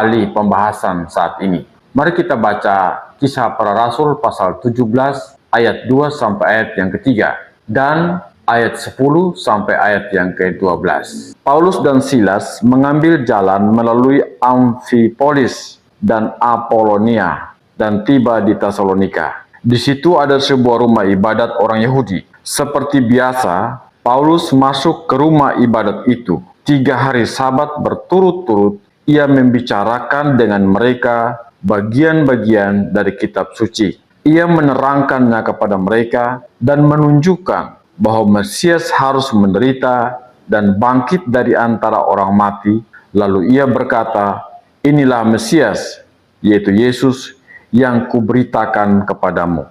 kali pembahasan saat ini. Mari kita baca Kisah Para Rasul pasal 17 ayat 2 sampai ayat yang ketiga dan ayat 10 sampai ayat yang ke-12. Paulus dan Silas mengambil jalan melalui Amfipolis dan Apolonia dan tiba di Tesalonika. Di situ ada sebuah rumah ibadat orang Yahudi. Seperti biasa, Paulus masuk ke rumah ibadat itu. 3 hari Sabat berturut-turut ia membicarakan dengan mereka bagian-bagian dari kitab suci. Ia menerangkannya kepada mereka dan menunjukkan bahwa Mesias harus menderita dan bangkit dari antara orang mati. Lalu ia berkata, "Inilah Mesias, yaitu Yesus yang kuberitakan kepadamu."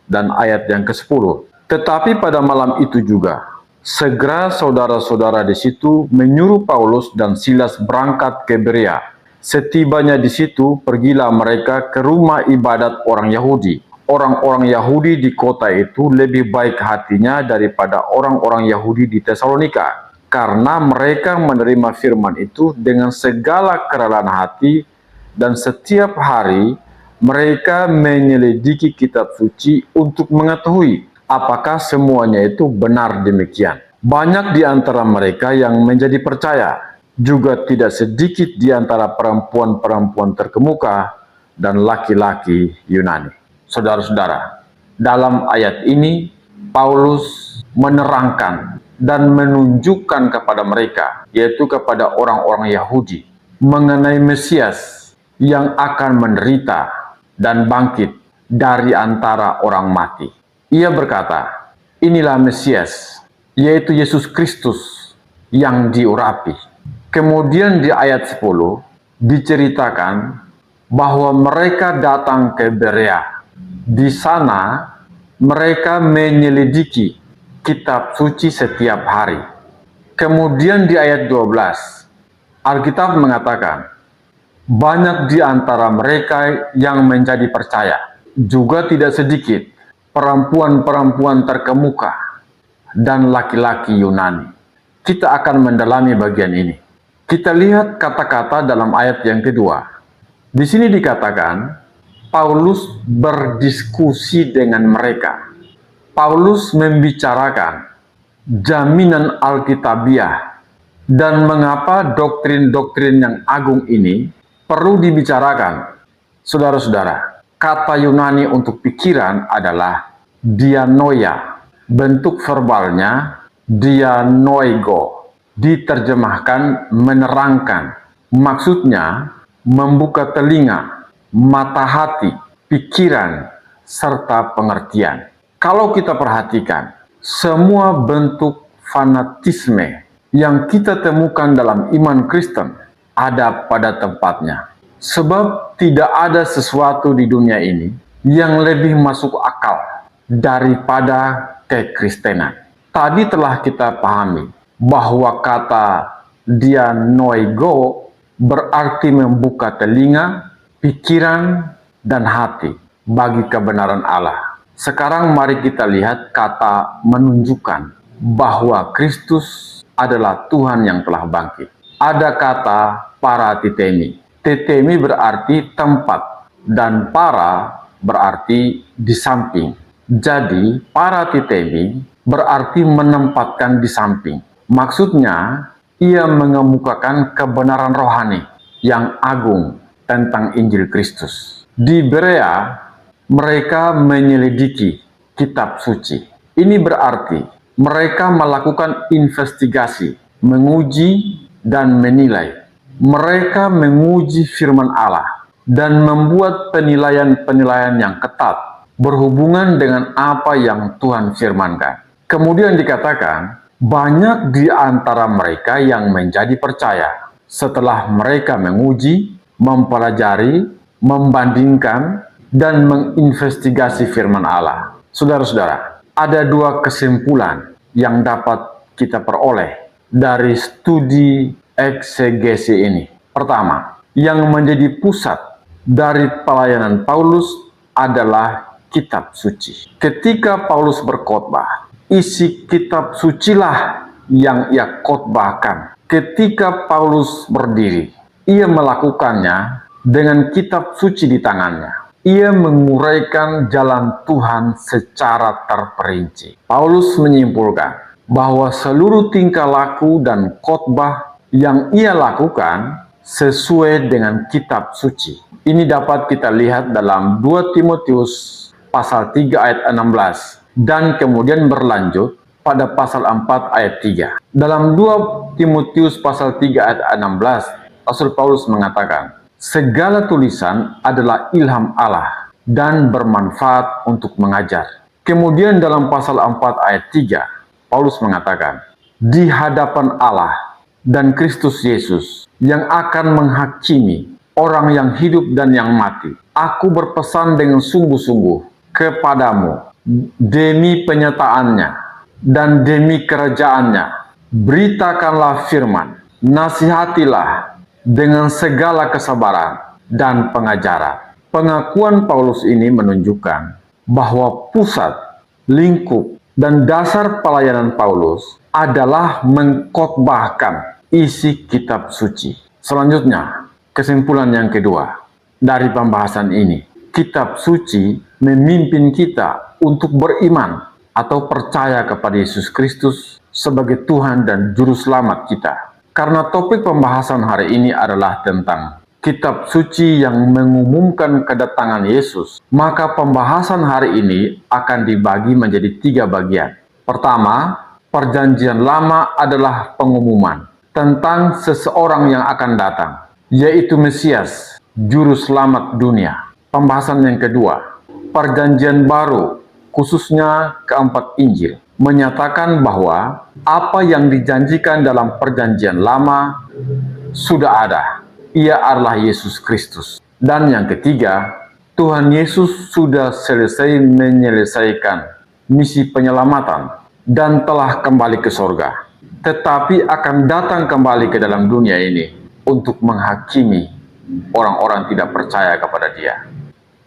Dan ayat yang ke-10. Tetapi pada malam itu juga, segera saudara-saudara di situ menyuruh Paulus dan Silas berangkat ke Berea. Setibanya di situ, pergilah mereka ke rumah ibadat orang Yahudi. Orang-orang Yahudi di kota itu lebih baik hatinya daripada orang-orang Yahudi di Tesalonika, karena mereka menerima firman itu dengan segala kerelaan hati, dan setiap hari mereka menyelidiki kitab suci untuk mengetahui apakah semuanya itu benar demikian. Banyak di antara mereka yang menjadi percaya, juga tidak sedikit di antara perempuan-perempuan terkemuka dan laki-laki Yunani. Saudara-saudara, dalam ayat ini Paulus menerangkan dan menunjukkan kepada mereka, yaitu kepada orang-orang Yahudi, mengenai Mesias yang akan menderita dan bangkit dari antara orang mati. Ia berkata, "Inilah Mesias, yaitu Yesus Kristus yang diurapi." Kemudian di ayat 10 diceritakan bahwa mereka datang ke Berea. Di sana mereka menyelidiki kitab suci setiap hari. Kemudian di ayat 12 Alkitab mengatakan, banyak di antara mereka yang menjadi percaya, juga tidak sedikit perempuan-perempuan terkemuka dan laki-laki Yunani. Kita akan mendalami bagian ini. Kita lihat kata-kata dalam ayat yang kedua. Di sini dikatakan, Paulus berdiskusi dengan mereka. Paulus membicarakan jaminan Alkitabiah dan mengapa doktrin-doktrin yang agung ini perlu dibicarakan. Saudara-saudara, kata Yunani untuk pikiran adalah dianoia. Bentuk verbalnya dianoigo, diterjemahkan menerangkan. Maksudnya membuka telinga, mata hati, pikiran, serta pengertian. Kalau kita perhatikan, semua bentuk fanatisme yang kita temukan dalam iman Kristen ada pada tempatnya. Sebab tidak ada sesuatu di dunia ini yang lebih masuk akal daripada kekristenan. Tadi telah kita pahami bahwa kata dianoigo berarti membuka telinga, pikiran, dan hati bagi kebenaran Allah. Sekarang mari kita lihat kata menunjukkan bahwa Kristus adalah Tuhan yang telah bangkit. Ada kata paratitemi. Titemi berarti tempat dan para berarti di samping. Jadi paratitemi berarti menempatkan di samping. Maksudnya ia mengemukakan kebenaran rohani yang agung tentang Injil Kristus. Di Berea mereka menyelidiki kitab suci. Ini berarti mereka melakukan investigasi, menguji dan menilai. Mereka menguji firman Allah dan membuat penilaian-penilaian yang ketat berhubungan dengan apa yang Tuhan firmankan. Kemudian dikatakan, banyak di antara mereka yang menjadi percaya setelah mereka menguji, mempelajari, membandingkan, dan menginvestigasi firman Allah. Saudara-saudara, ada 2 kesimpulan yang dapat kita peroleh dari studi eksegesi ini. Pertama, yang menjadi pusat dari pelayanan Paulus adalah kitab suci. Ketika Paulus berkhotbah, isi kitab sucilah yang ia khotbahkan. Ketika Paulus berdiri, Ia melakukannya dengan kitab suci di tangannya. Ia menguraikan jalan Tuhan secara terperinci. Paulus menyimpulkan bahwa seluruh tingkah laku dan khotbah yang ia lakukan sesuai dengan kitab suci. Ini dapat kita lihat dalam 2 Timotius pasal 3 ayat 16 dan kemudian berlanjut pada pasal 4 ayat 3. Dalam 2 Timotius pasal 3 ayat 16, Rasul Paulus mengatakan, segala tulisan adalah ilham Allah dan bermanfaat untuk mengajar. Kemudian dalam pasal 4 ayat 3, Paulus mengatakan, di hadapan Allah dan Kristus Yesus yang akan menghakimi orang yang hidup dan yang mati, aku berpesan dengan sungguh-sungguh kepadamu demi penyataannya dan demi kerajaannya, beritakanlah firman, nasihatilah dengan segala kesabaran dan pengajaran. Pengakuan Paulus ini menunjukkan bahwa pusat, lingkup, dan dasar pelayanan Paulus adalah mengkhotbahkan isi kitab suci. Selanjutnya, kesimpulan yang kedua dari pembahasan ini, kitab suci memimpin kita untuk beriman atau percaya kepada Yesus Kristus sebagai Tuhan dan Juru Selamat kita. Karena topik pembahasan hari ini adalah tentang kitab suci yang mengumumkan kedatangan Yesus, maka pembahasan hari ini akan dibagi menjadi 3 bagian. Pertama, perjanjian lama adalah pengumuman tentang seseorang yang akan datang, yaitu Mesias, Juru Selamat dunia. Pembahasan yang kedua, perjanjian baru, khususnya keempat Injil, menyatakan bahwa apa yang dijanjikan dalam perjanjian lama sudah ada. Ia adalah Yesus Kristus. Dan yang ketiga, Tuhan Yesus sudah selesai menyelesaikan misi penyelamatan dan telah kembali ke sorga, tetapi akan datang kembali ke dalam dunia ini untuk menghakimi orang-orang tidak percaya kepada Dia.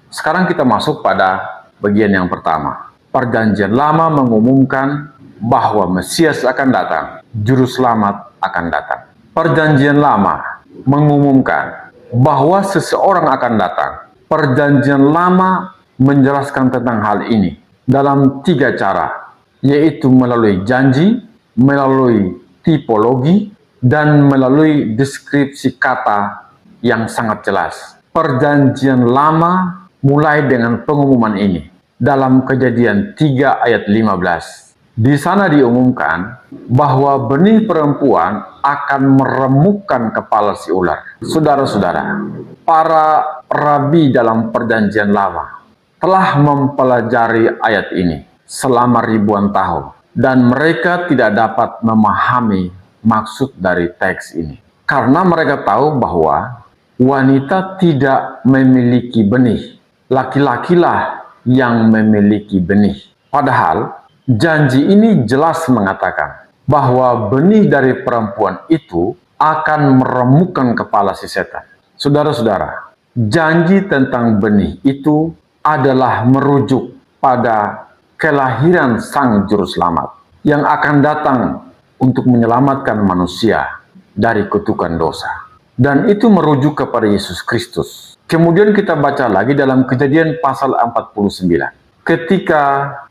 Sekarang kita masuk pada bagian yang pertama. Perjanjian lama mengumumkan bahwa Mesias akan datang, Juru Selamat akan datang. Perjanjian lama mengumumkan bahwa seseorang akan datang. Perjanjian lama menjelaskan tentang hal ini dalam 3 cara, yaitu melalui janji, melalui tipologi, dan melalui deskripsi kata yang sangat jelas. Perjanjian lama mulai dengan pengumuman ini dalam Kejadian 3 ayat 15. Di sana diumumkan bahwa benih perempuan akan meremukkan kepala si ular. Saudara-saudara, para rabi dalam perjanjian lama telah mempelajari ayat ini selama ribuan tahun, dan mereka tidak dapat memahami maksud dari teks ini. Karena mereka tahu bahwa wanita tidak memiliki benih, laki-lakilah yang memiliki benih. Padahal janji ini jelas mengatakan bahwa benih dari perempuan itu akan meremukkan kepala si setan. Saudara-saudara, janji tentang benih itu adalah merujuk pada kelahiran Sang Juru Selamat yang akan datang untuk menyelamatkan manusia dari kutukan dosa. Dan itu merujuk kepada Yesus Kristus. Kemudian kita baca lagi dalam Kejadian pasal 49. Ketika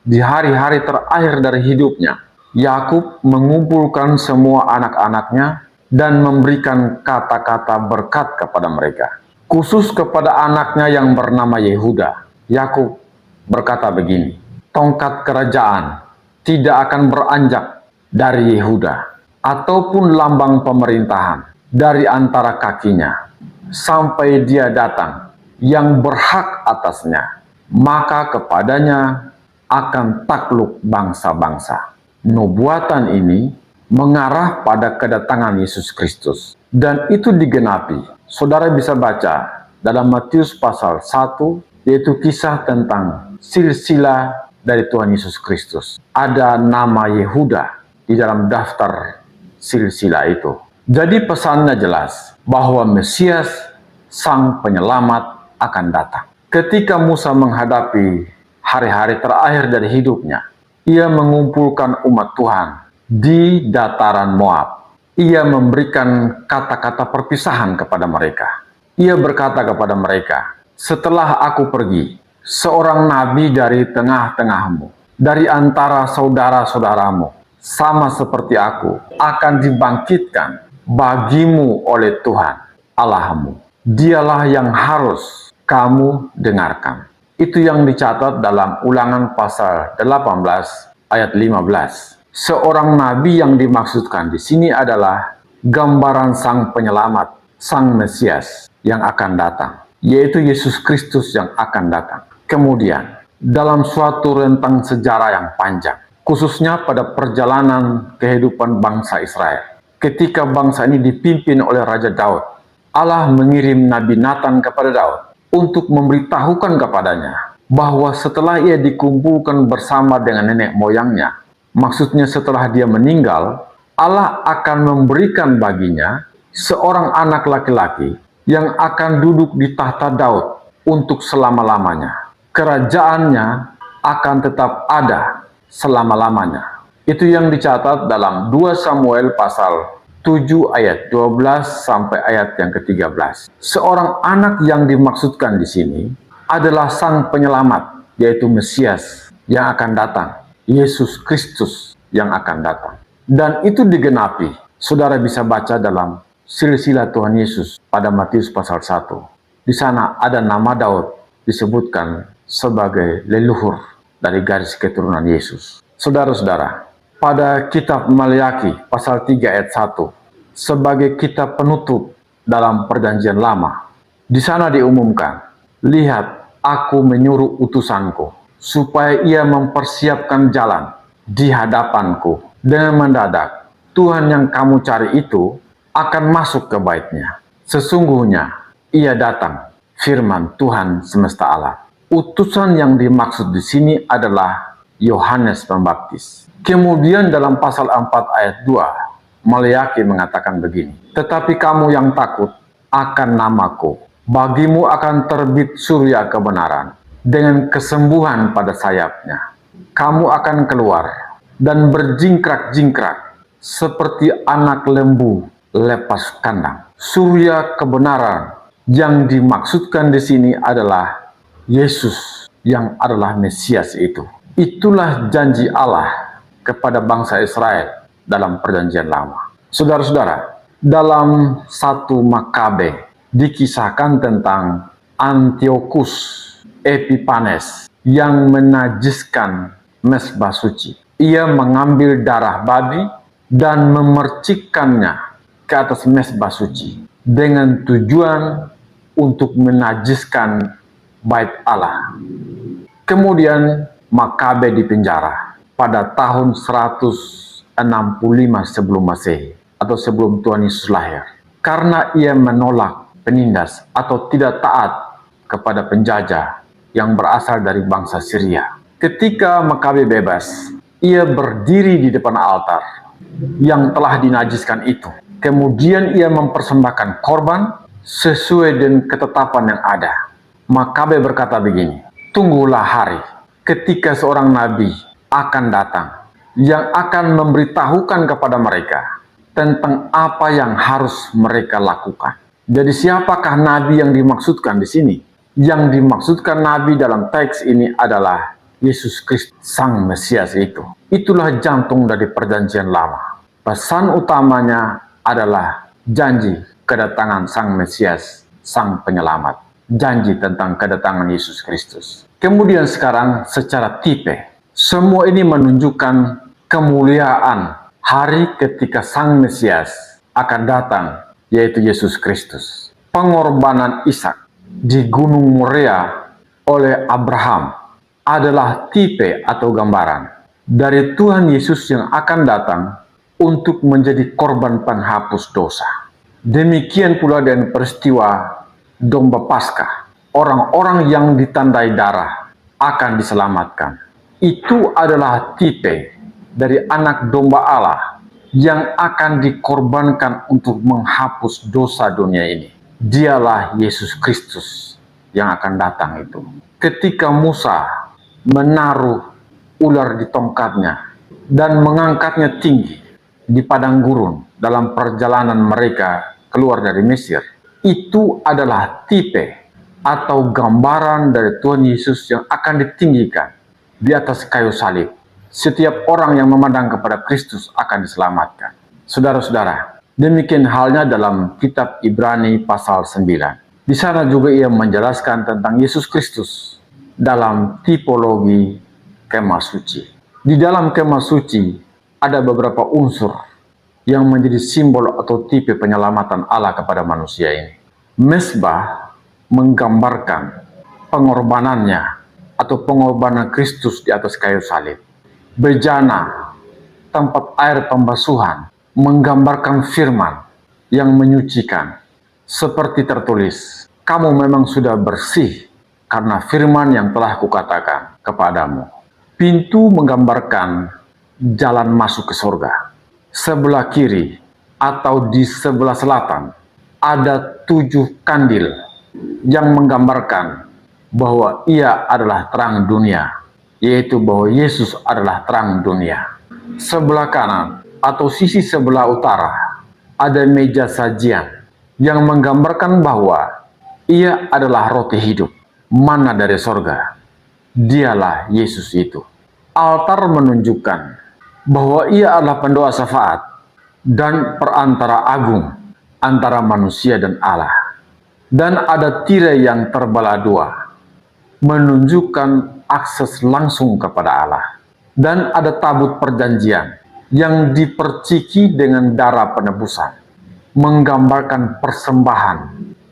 di hari-hari terakhir dari hidupnya, Yakub mengumpulkan semua anak-anaknya dan memberikan kata-kata berkat kepada mereka. Khusus kepada anaknya yang bernama Yehuda, Yakub berkata begini, tongkat kerajaan tidak akan beranjak dari Yehuda, ataupun lambang pemerintahan dari antara kakinya, sampai dia datang yang berhak atasnya, maka kepadanya akan takluk bangsa-bangsa. Nubuatan ini mengarah pada kedatangan Yesus Kristus, dan itu digenapi. Saudara bisa baca dalam Matius pasal 1, yaitu kisah tentang silsilah dari Tuhan Yesus Kristus. Ada nama Yehuda di dalam daftar silsilah itu. Jadi pesannya jelas bahwa Mesias, Sang Penyelamat, akan datang. Ketika Musa menghadapi hari-hari terakhir dari hidupnya, ia mengumpulkan umat Tuhan di dataran Moab. Ia memberikan kata-kata perpisahan kepada mereka. Ia berkata kepada mereka, "Setelah aku pergi, seorang nabi dari tengah-tengahmu, dari antara saudara-saudaramu, sama seperti aku, akan dibangkitkan bagimu oleh Tuhan Allahmu. Dialah yang harus kamu dengarkan." Itu yang dicatat dalam Ulangan pasal 18 ayat 15. Seorang nabi yang dimaksudkan di sini adalah gambaran Sang Penyelamat, Sang Mesias yang akan datang, yaitu Yesus Kristus yang akan datang. Kemudian, dalam suatu rentang sejarah yang panjang, khususnya pada perjalanan kehidupan bangsa Israel, ketika bangsa ini dipimpin oleh Raja Daud, Allah mengirim Nabi Nathan kepada Daud untuk memberitahukan kepadanya bahwa setelah ia dikumpulkan bersama dengan nenek moyangnya, maksudnya setelah dia meninggal, Allah akan memberikan baginya seorang anak laki-laki yang akan duduk di tahta Daud untuk selama-lamanya. Kerajaannya akan tetap ada selama-lamanya. Itu yang dicatat dalam 2 Samuel pasal 7 ayat 12 sampai ayat yang ke-13. Seorang anak yang dimaksudkan di sini adalah Sang Penyelamat, yaitu Mesias yang akan datang. Yesus Kristus yang akan datang. Dan itu digenapi. Saudara bisa baca dalam silsilah Tuhan Yesus pada Matius pasal 1. Di sana ada nama Daud disebutkan sebagai leluhur dari garis keturunan Yesus. Saudara-saudara, pada kitab Maliaki pasal 3 ayat 1 sebagai kitab penutup dalam perjanjian lama, di sana diumumkan, "Lihat, aku menyuruh utusanku supaya ia mempersiapkan jalan di hadapanku. Dengan mendadak, Tuhan yang kamu cari itu akan masuk ke bait-Nya. Sesungguhnya ia datang, firman Tuhan semesta alam." Utusan yang dimaksud di sini adalah Yohanes Pembaptis. Kemudian dalam pasal 4 ayat 2, Maliaki mengatakan begini, "Tetapi kamu yang takut akan namaku, bagimu akan terbit surya kebenaran dengan kesembuhan pada sayapnya. Kamu akan keluar dan berjingkrak-jingkrak seperti anak lembu lepas kandang." Surya kebenaran yang dimaksudkan di sini adalah Yesus yang adalah Mesias itu. Itulah janji Allah kepada bangsa Israel dalam perjanjian lama. Saudara-saudara, dalam 1 Makabe dikisahkan tentang Antiochus Epiphanes yang menajiskan mezbah suci. Ia mengambil darah babi dan memercikkannya ke atas mezbah suci dengan tujuan untuk menajiskan bait Allah. Kemudian Makabe dipenjara pada tahun 165 sebelum Masehi atau sebelum Tuhan Yesus lahir, karena ia menolak penindas atau tidak taat kepada penjajah yang berasal dari bangsa Syria. Ketika Makabe bebas, ia berdiri di depan altar yang telah dinajiskan itu. Kemudian ia mempersembahkan korban sesuai dengan ketetapan yang ada. Makabe berkata begini, "Tunggulah hari ketika seorang nabi akan datang yang akan memberitahukan kepada mereka tentang apa yang harus mereka lakukan." Jadi siapakah nabi yang dimaksudkan di sini? Yang dimaksudkan nabi dalam teks ini adalah Yesus Kristus, Sang Mesias itu. Itulah jantung dari perjanjian lama. Pesan utamanya adalah janji kedatangan Sang Mesias, Sang Penyelamat. Janji tentang kedatangan Yesus Kristus. Kemudian sekarang secara tipe, semua ini menunjukkan kemuliaan hari ketika Sang Mesias akan datang, yaitu Yesus Kristus. Pengorbanan Ishak di Gunung Moria oleh Abraham adalah tipe atau gambaran dari Tuhan Yesus yang akan datang untuk menjadi korban penghapus dosa. Demikian pula dengan peristiwa domba Paskah. Orang-orang yang ditandai darah akan diselamatkan. Itu adalah tipe dari anak domba Allah yang akan dikorbankan untuk menghapus dosa dunia ini. Dialah Yesus Kristus yang akan datang itu. Ketika Musa menaruh ular di tongkatnya dan mengangkatnya tinggi, di padang gurun dalam perjalanan mereka keluar dari Mesir, itu adalah tipe atau gambaran dari Tuhan Yesus yang akan ditinggikan di atas kayu salib. Setiap orang yang memandang kepada Kristus akan diselamatkan. Saudara-saudara, demikian halnya dalam kitab Ibrani pasal 9. Di sana juga ia menjelaskan tentang Yesus Kristus dalam tipologi kemah suci. Di dalam kemah suci ada beberapa unsur yang menjadi simbol atau tipe penyelamatan Allah kepada manusia ini. Mezbah menggambarkan pengorbanannya atau pengorbanan Kristus di atas kayu salib. Bejana, tempat air pembasuhan, menggambarkan firman yang menyucikan. Seperti tertulis, kamu memang sudah bersih karena firman yang telah kukatakan kepadamu. Pintu menggambarkan jalan masuk ke surga. Sebelah kiri atau di sebelah selatan ada 7 kandil yang menggambarkan bahwa ia adalah terang dunia, yaitu bahwa Yesus adalah terang dunia. Sebelah kanan atau sisi sebelah utara ada meja sajian yang menggambarkan bahwa ia adalah roti hidup, mana dari sorga. Dialah Yesus itu. Altar menunjukkan bahwa ia adalah pendoa syafaat dan perantara agung antara manusia dan Allah. Dan ada tirai yang terbelah 2, menunjukkan akses langsung kepada Allah. Dan ada tabut perjanjian yang diperciki dengan darah penebusan, menggambarkan persembahan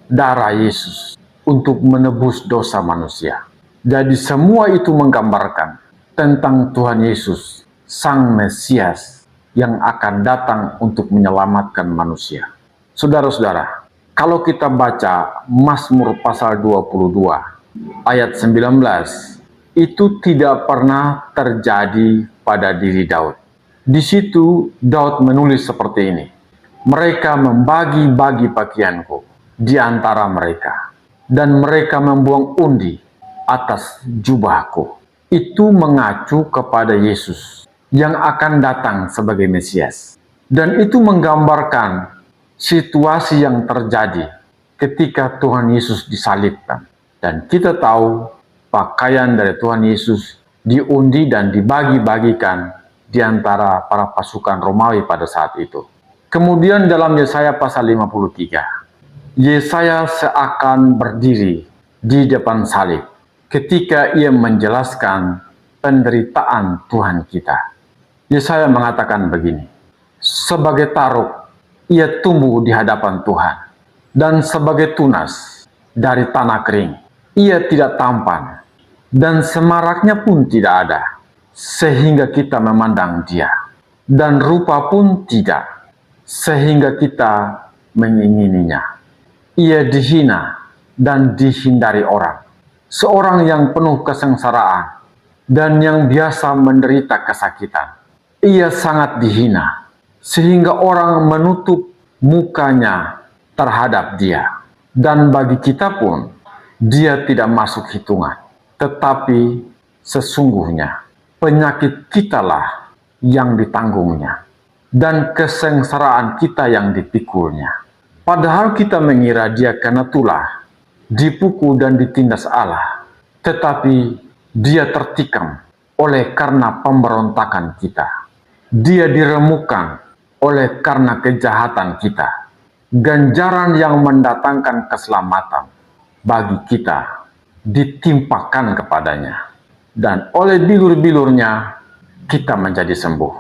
darah Yesus untuk menebus dosa manusia. Jadi semua itu menggambarkan tentang Tuhan Yesus, Sang Mesias yang akan datang untuk menyelamatkan manusia. Saudara-saudara, kalau kita baca Mazmur pasal 22 ayat 19, itu tidak pernah terjadi pada diri Daud. Di situ Daud menulis seperti ini, mereka membagi-bagi pakaianku di antara mereka, dan mereka membuang undi atas jubahku. Itu mengacu kepada Yesus yang akan datang sebagai Mesias. Dan itu menggambarkan situasi yang terjadi ketika Tuhan Yesus disalibkan. Dan kita tahu pakaian dari Tuhan Yesus diundi dan dibagi-bagikan di antara para pasukan Romawi pada saat itu. Kemudian dalam Yesaya pasal 53, Yesaya seakan berdiri di depan salib ketika ia menjelaskan penderitaan Tuhan kita. Yesaya mengatakan begini, sebagai taruk ia tumbuh di hadapan Tuhan, dan sebagai tunas dari tanah kering ia tidak tampan, dan semaraknya pun tidak ada, sehingga kita memandang dia, dan rupa pun tidak, sehingga kita mengingininya. Ia dihina dan dihindari orang, seorang yang penuh kesengsaraan dan yang biasa menderita kesakitan. Ia sangat dihina, sehingga orang menutup mukanya terhadap dia. Dan bagi kita pun, dia tidak masuk hitungan. Tetapi sesungguhnya penyakit kitalah yang ditanggungnya, dan kesengsaraan kita yang dipikulnya. Padahal kita mengira dia kena tulah, dipukul dan ditindas Allah, tetapi dia tertikam oleh karena pemberontakan kita. Dia diremukkan oleh karena kejahatan kita. Ganjaran yang mendatangkan keselamatan bagi kita ditimpakan kepadanya, dan oleh bilur-bilurnya kita menjadi sembuh.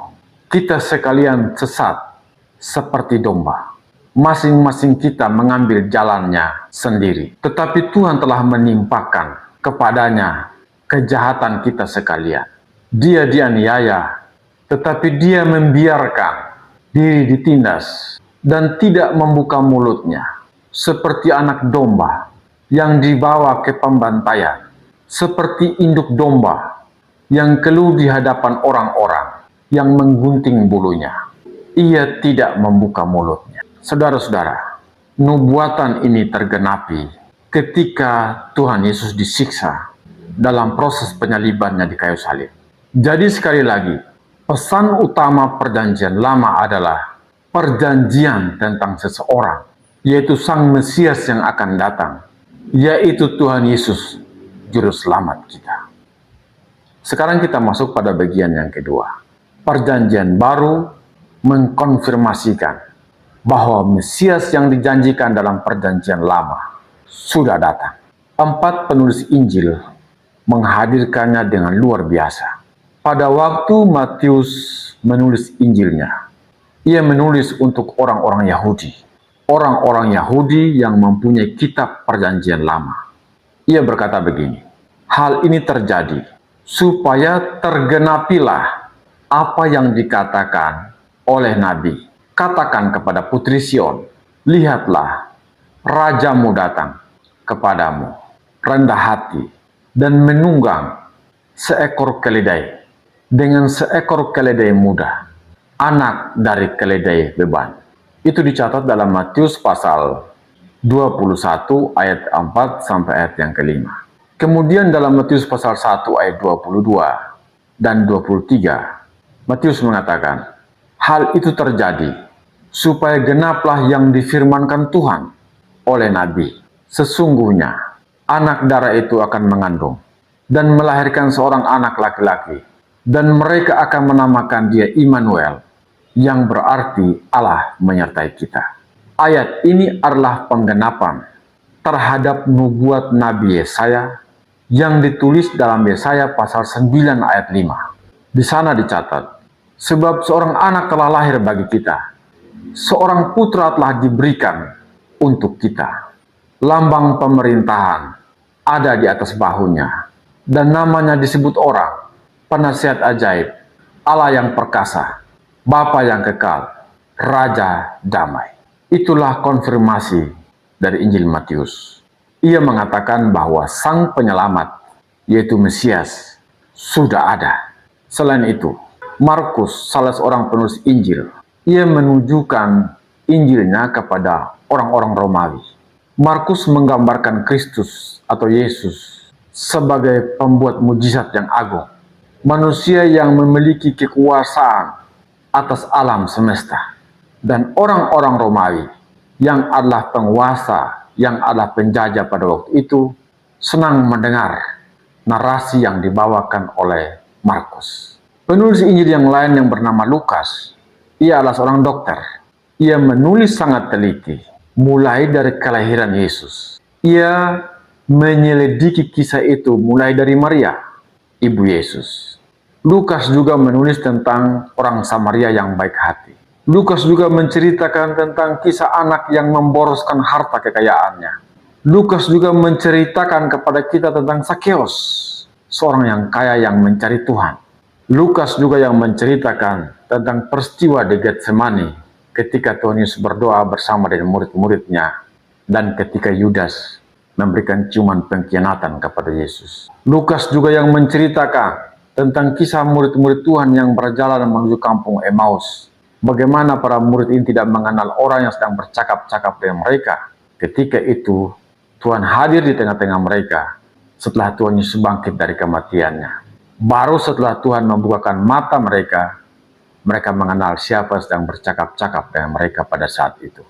Kita sekalian sesat seperti domba, masing-masing kita mengambil jalannya sendiri. Tetapi Tuhan telah menimpakan kepadanya kejahatan kita sekalian. Dia dianiaya, tetapi dia membiarkan diri ditindas dan tidak membuka mulutnya, seperti anak domba yang dibawa ke pembantaian, seperti induk domba yang keluh di hadapan orang-orang yang menggunting bulunya. Ia tidak membuka mulutnya. Saudara-saudara, nubuatan ini tergenapi ketika Tuhan Yesus disiksa dalam proses penyalibannya di kayu salib. Jadi sekali lagi, Pesan utama perjanjian lama adalah perjanjian tentang seseorang, yaitu Sang Mesias yang akan datang, yaitu Tuhan Yesus, Juru Selamat kita. Sekarang kita masuk pada bagian yang kedua. Perjanjian baru mengkonfirmasikan bahwa Mesias yang dijanjikan dalam perjanjian lama sudah datang. 4 penulis Injil menghadirkannya dengan luar biasa. Pada waktu Matius menulis Injilnya, ia menulis untuk orang-orang Yahudi. Orang-orang Yahudi yang mempunyai kitab perjanjian lama. Ia berkata begini, hal ini terjadi supaya tergenapilah apa yang dikatakan oleh Nabi. Katakan kepada Putri Sion, lihatlah, Rajamu datang kepadamu, rendah hati, dan menunggang seekor keledai, dengan seekor keledai muda, anak dari keledai beban. Itu dicatat dalam Matius pasal 21 ayat 4 sampai ayat yang kelima. Kemudian dalam Matius pasal 1 ayat 22 dan 23, Matius mengatakan, hal itu terjadi supaya genaplah yang difirmankan Tuhan oleh Nabi. Sesungguhnya anak darah itu akan mengandung dan melahirkan seorang anak laki-laki, dan mereka akan menamakan dia Immanuel, yang berarti Allah menyertai kita. Ayat ini adalah penggenapan terhadap nubuat Nabi Yesaya yang ditulis dalam Yesaya pasal 9 ayat 5. Di sana dicatat, sebab seorang anak telah lahir bagi kita, seorang putra telah diberikan untuk kita. Lambang pemerintahan ada di atas bahunya, dan namanya disebut orang, Penasihat ajaib, Allah yang perkasa, Bapa yang kekal, Raja damai. Itulah konfirmasi dari Injil Matius. Ia mengatakan bahwa Sang Penyelamat, yaitu Mesias, sudah ada. Selain itu, Markus, salah seorang penulis Injil, ia menunjukkan Injilnya kepada orang-orang Romawi. Markus menggambarkan Kristus atau Yesus sebagai pembuat mujizat yang agung, manusia yang memiliki kekuasaan atas alam semesta, dan orang-orang Romawi yang adalah penguasa, yang adalah penjajah pada waktu itu, senang mendengar narasi yang dibawakan oleh Markus. Penulis Injil yang lain yang bernama Lukas, ia adalah seorang dokter. Ia menulis sangat teliti, mulai dari kelahiran Yesus. Ia menyelidiki kisah itu mulai dari Maria, ibu Yesus. Lukas juga menulis tentang orang Samaria yang baik hati. Lukas juga menceritakan tentang kisah anak yang memboroskan harta kekayaannya. Lukas juga menceritakan kepada kita tentang Sakeus, seorang yang kaya yang mencari Tuhan. Lukas juga yang menceritakan tentang peristiwa di Getsemani ketika Tuhan Yesus berdoa bersama dengan murid-muridnya, dan ketika Yudas memberikan ciuman pengkhianatan kepada Yesus. Lukas juga yang menceritakan tentang kisah murid-murid Tuhan yang berjalan menuju kampung Emmaus. Bagaimana para murid ini tidak mengenal orang yang sedang bercakap-cakap dengan mereka. Ketika itu, Tuhan hadir di tengah-tengah mereka setelah Tuhan Yesus bangkit dari kematiannya. Baru setelah Tuhan membukakan mata mereka, mereka mengenal siapa yang sedang bercakap-cakap dengan mereka pada saat itu.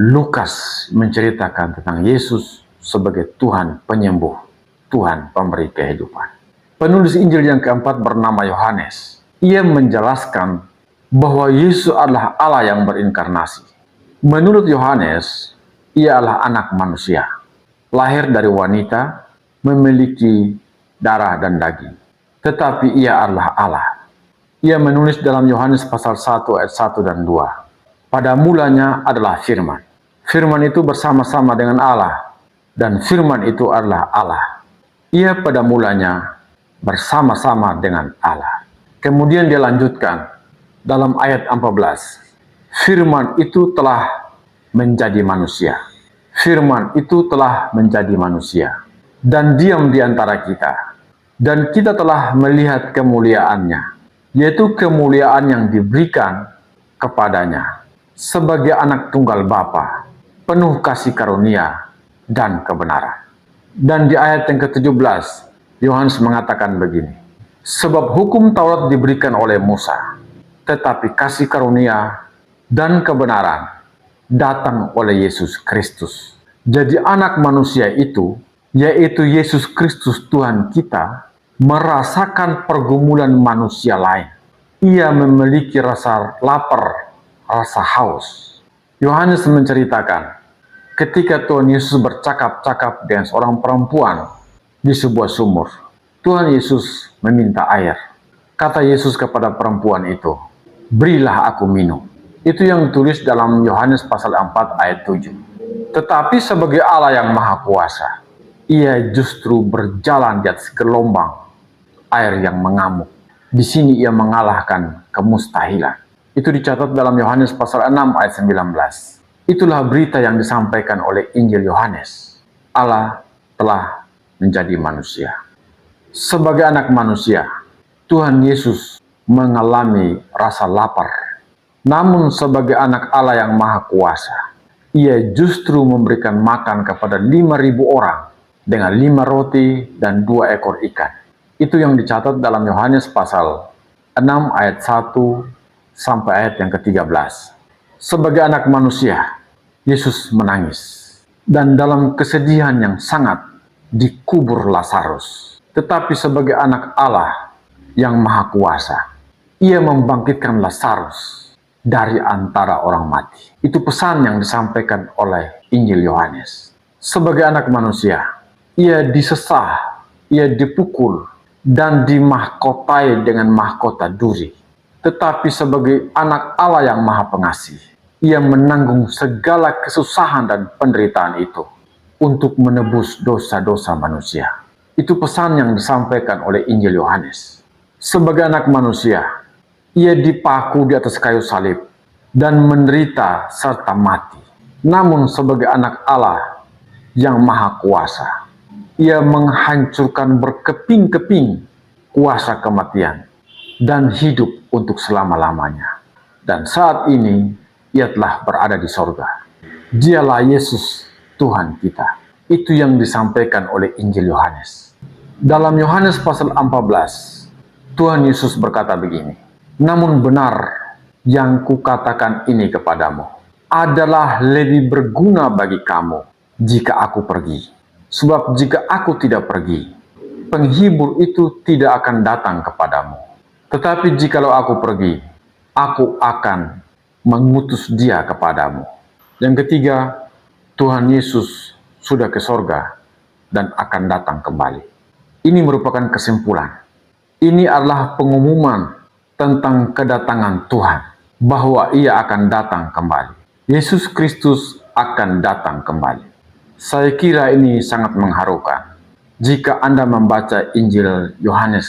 Lukas menceritakan tentang Yesus sebagai Tuhan penyembuh, Tuhan pemberi kehidupan. Penulis Injil yang keempat bernama Yohanes. Ia menjelaskan bahwa Yesus adalah Allah yang berinkarnasi. Menurut Yohanes, ia adalah anak manusia, lahir dari wanita, memiliki darah dan daging. Tetapi ia adalah Allah. Ia menulis dalam Yohanes pasal 1 ayat 1 dan 2. Pada mulanya adalah firman. Firman itu bersama-sama dengan Allah, dan firman itu adalah Allah. Ia pada mulanya bersama-sama dengan Allah. Kemudian dia lanjutkan dalam ayat 14. Firman itu telah menjadi manusia. Firman itu telah menjadi manusia dan diam di antara kita. Dan kita telah melihat kemuliaannya, yaitu kemuliaan yang diberikan kepadanya sebagai anak tunggal Bapa, penuh kasih karunia dan kebenaran. Dan di ayat yang ke-17, Yohanes mengatakan begini, Sebab hukum Taurat diberikan oleh Musa, tetapi kasih karunia dan kebenaran datang oleh Yesus Kristus. Jadi anak manusia itu, yaitu Yesus Kristus Tuhan kita, merasakan pergumulan manusia lain. Ia memiliki rasa lapar, rasa haus. Yohanes menceritakan, ketika Tuhan Yesus bercakap-cakap dengan seorang perempuan di sebuah sumur, Tuhan Yesus meminta air. Kata Yesus kepada perempuan itu, "Berilah aku minum." Itu yang ditulis dalam Yohanes pasal 4 ayat 7. Tetapi sebagai Allah yang Maha Kuasa, ia justru berjalan di atas gelombang air yang mengamuk. Di sini ia mengalahkan kemustahilan. Itu dicatat dalam Yohanes pasal 6 ayat 19. Itulah berita yang disampaikan oleh Injil Yohanes. Allah telah menjadi manusia. Sebagai anak manusia, Tuhan Yesus mengalami rasa lapar. Namun sebagai anak Allah yang Maha Kuasa, ia justru memberikan makan kepada 5.000 orang dengan 5 roti dan 2 ekor ikan. Itu yang dicatat dalam Yohanes pasal 6 ayat 1 sampai ayat yang ke-13. Sebagai anak manusia, Yesus menangis. Dan dalam kesedihan yang sangat dikubur Lazarus. Tetapi sebagai anak Allah yang Maha Kuasa, ia membangkitkan Lazarus dari antara orang mati. Itu pesan yang disampaikan oleh Injil Yohanes. Sebagai anak manusia, ia disesah, ia dipukul, dan dimahkotai dengan mahkota duri. Tetapi sebagai anak Allah yang Maha Pengasih, ia menanggung segala kesusahan dan penderitaan itu untuk menebus dosa-dosa manusia. Itu pesan yang disampaikan oleh Injil Yohanes. Sebagai anak manusia, ia dipaku di atas kayu salib dan menderita serta mati. Namun sebagai anak Allah yang Maha Kuasa, ia menghancurkan berkeping-keping kuasa kematian dan hidup untuk selama-lamanya. Dan saat ini ia telah berada di sorga. Dialah Yesus Tuhan kita. Itu yang disampaikan oleh Injil Yohanes. Dalam Yohanes pasal 14, Tuhan Yesus berkata begini, "Namun benar yang kukatakan ini kepadamu adalah lebih berguna bagi kamu jika aku pergi. Sebab jika aku tidak pergi, penghibur itu tidak akan datang kepadamu. Tetapi jikalau aku pergi, aku akan mengutus dia kepadamu." Yang ketiga, Tuhan Yesus sudah ke sorga dan akan datang kembali. Ini merupakan kesimpulan. Ini adalah pengumuman tentang kedatangan Tuhan, bahwa ia akan datang kembali. Yesus Kristus akan datang kembali. Saya kira ini sangat mengharukan jika Anda membaca Injil Yohanes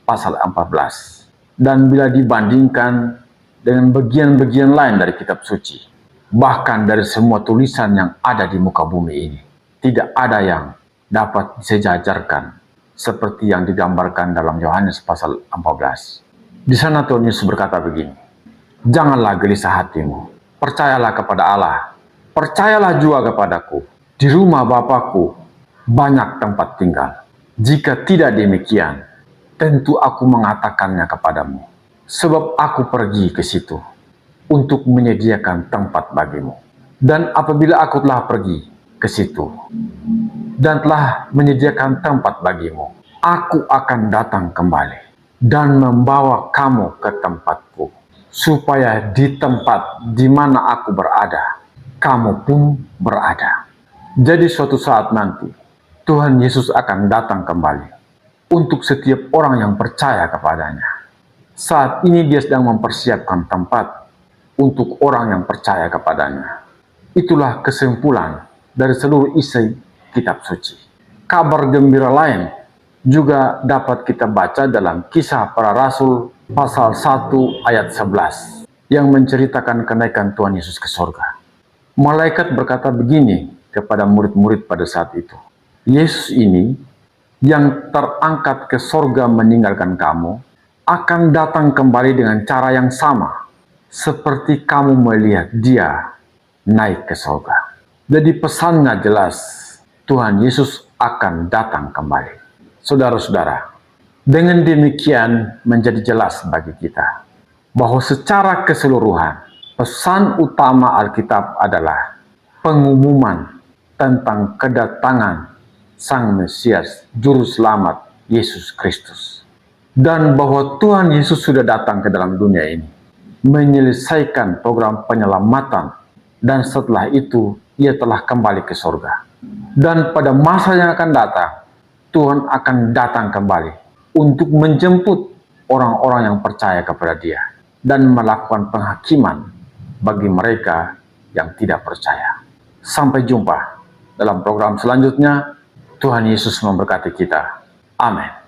pasal 14. Dan bila dibandingkan dengan bagian-bagian lain dari kitab suci, bahkan dari semua tulisan yang ada di muka bumi ini, tidak ada yang dapat disejajarkan seperti yang digambarkan dalam Yohanes pasal 14. Di sana Tuhan Yesus berkata begini, "Janganlah gelisah hatimu, percayalah kepada Allah, percayalah juga kepadaku. Di rumah Bapakku banyak tempat tinggal. Jika tidak demikian, tentu aku mengatakannya kepadamu. Sebab aku pergi ke situ untuk menyediakan tempat bagimu. Dan apabila aku telah pergi ke situ dan telah menyediakan tempat bagimu, aku akan datang kembali dan membawa kamu ke tempatku, supaya di tempat di mana aku berada, kamu pun berada." Jadi suatu saat nanti, Tuhan Yesus akan datang kembali untuk setiap orang yang percaya kepadanya. Saat ini dia sedang mempersiapkan tempat untuk orang yang percaya kepadanya. Itulah kesimpulan dari seluruh isi kitab suci. Kabar gembira lain juga dapat kita baca dalam Kisah Para Rasul pasal 1 ayat 11 yang menceritakan kenaikan Tuhan Yesus ke surga. Malaikat berkata begini kepada murid-murid pada saat itu, "Yesus ini yang terangkat ke surga meninggalkan kamu akan datang kembali dengan cara yang sama seperti kamu melihat dia naik ke surga." Jadi pesannya jelas, Tuhan Yesus akan datang kembali. Saudara-saudara, Dengan demikian menjadi jelas bagi kita bahwa secara keseluruhan pesan utama Alkitab adalah pengumuman tentang kedatangan Sang Mesias Juru Selamat Yesus Kristus, dan bahwa Tuhan Yesus sudah datang ke dalam dunia ini menyelesaikan program penyelamatan, dan setelah itu Ia telah kembali ke surga. Dan pada masa yang akan datang, Tuhan akan datang kembali untuk menjemput orang-orang yang percaya kepada Dia dan melakukan penghakiman bagi mereka yang tidak percaya. Sampai jumpa dalam program selanjutnya. Tuhan Yesus memberkati kita. Amin.